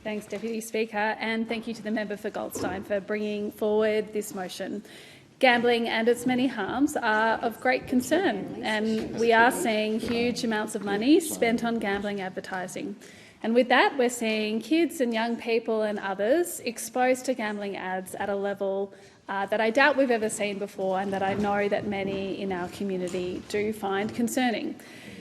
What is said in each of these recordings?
Thanks, Deputy Speaker, and thank you to the member for Goldstein for bringing forward this motion. Gambling and its many harms are of great concern, and we are seeing huge amounts of money spent on gambling advertising. And with that, we're seeing kids and young people and others exposed to gambling ads at a level that I doubt we've ever seen before, and that I know that many in our community do find concerning.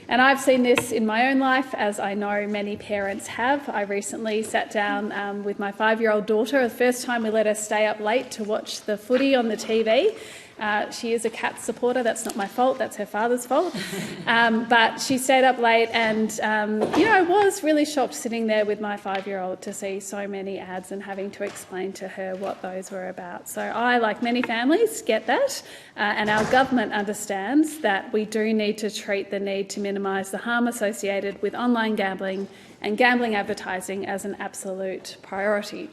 And I've seen this in my own life, as I know many parents have. I recently sat down with my 5-year-old daughter, the first time we let her stay up late to watch the footy on the TV. She is a Cats supporter. That's not my fault. That's her father's fault. But she stayed up late and, I was really shocked sitting there with my 5-year-old to see so many ads and having to explain to her what those were about. So I, like many families, get that, and our government understands that we do need to treat the need to minimise the harm associated with online gambling and gambling advertising as an absolute priority.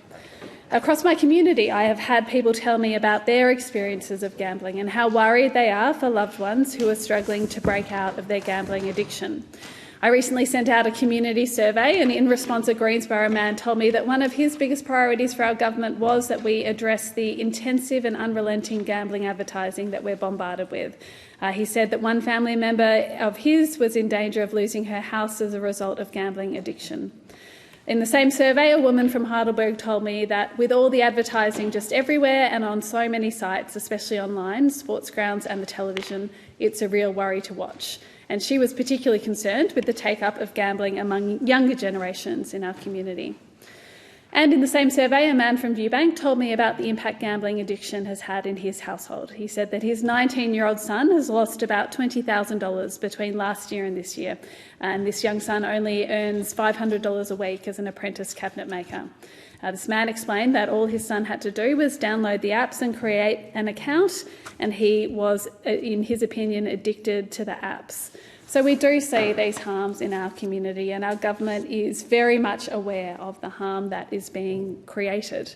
Across my community, I have had people tell me about their experiences of gambling and how worried they are for loved ones who are struggling to break out of their gambling addiction. I recently sent out a community survey, and in response, a Greensborough man told me that one of his biggest priorities for our government was that we address the intensive and unrelenting gambling advertising that we're bombarded with. He said that one family member of his was in danger of losing her house as a result of gambling addiction. In the same survey, a woman from Heidelberg told me that with all the advertising just everywhere and on so many sites, especially online, sports grounds and the television, it's a real worry to watch. And she was particularly concerned with the take-up of gambling among younger generations in our community. And in the same survey, a man from Viewbank told me about the impact gambling addiction has had in his household. He said that his 19-year-old son has lost about $20,000 between last year and this year, and this young son only earns $500 a week as an apprentice cabinet maker. This man explained that all his son had to do was download the apps and create an account, and he was, in his opinion, addicted to the apps. So we do see these harms in our community, and our government is very much aware of the harm that is being created.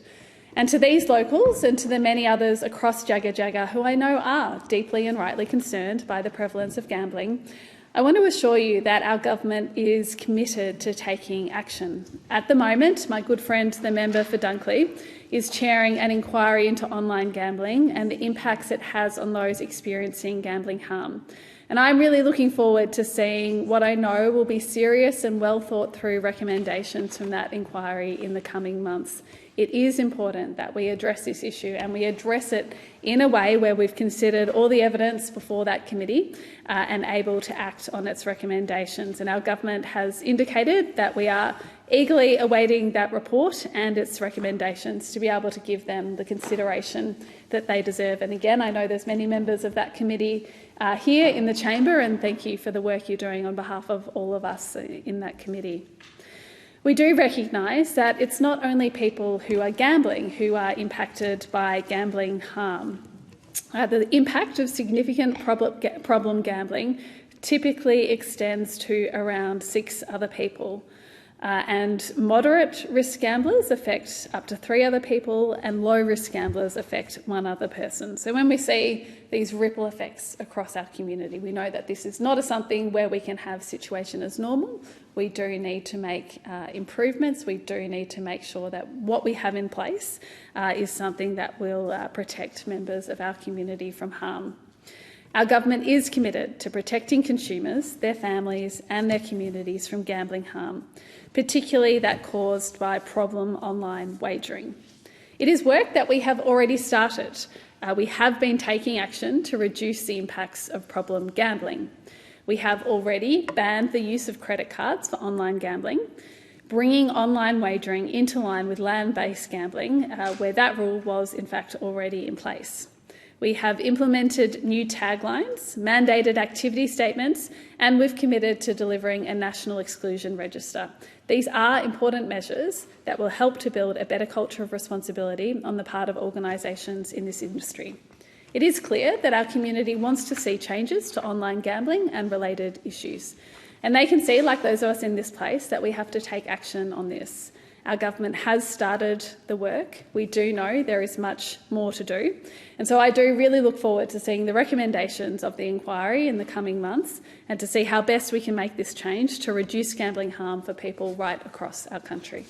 And to these locals and to the many others across Jagga Jagga who I know are deeply and rightly concerned by the prevalence of gambling, I want to assure you that our government is committed to taking action. At the moment, my good friend, the member for Dunkley, is chairing an inquiry into online gambling and the impacts it has on those experiencing gambling harm. And I'm really looking forward to seeing what I know will be serious and well thought through recommendations from that inquiry in the coming months. It is important that we address this issue, and we address it in a way where we've considered all the evidence before that committee and able to act on its recommendations. And our government has indicated that we are eagerly awaiting that report and its recommendations to be able to give them the consideration that they deserve. And again, I know there's many members of that committee here in the chamber, and thank you for the work you're doing on behalf of all of us in that committee. We do recognise that it's not only people who are gambling who are impacted by gambling harm. The impact of significant problem gambling typically extends to around 6 other people. And moderate risk gamblers affect up to 3 other people, and low risk gamblers affect 1 other person. So when we see these ripple effects across our community, we know that this is not something where we can have situation as normal. We do need to make improvements. We do need to make sure that what we have in place is something that will protect members of our community from harm. Our government is committed to protecting consumers, their families and their communities from gambling harm, particularly that caused by problem online wagering. It is work that we have already started. We have been taking action to reduce the impacts of problem gambling. We have already banned the use of credit cards for online gambling, bringing online wagering into line with land-based gambling, where that rule was in fact already in place. We have implemented new taglines, mandated activity statements, and we've committed to delivering a national exclusion register. These are important measures that will help to build a better culture of responsibility on the part of organisations in this industry. It is clear that our community wants to see changes to online gambling and related issues. And they can see, like those of us in this place, that we have to take action on this. Our government has started the work. We do know there is much more to do. And so I do really look forward to seeing the recommendations of the inquiry in the coming months and to see how best we can make this change to reduce gambling harm for people right across our country.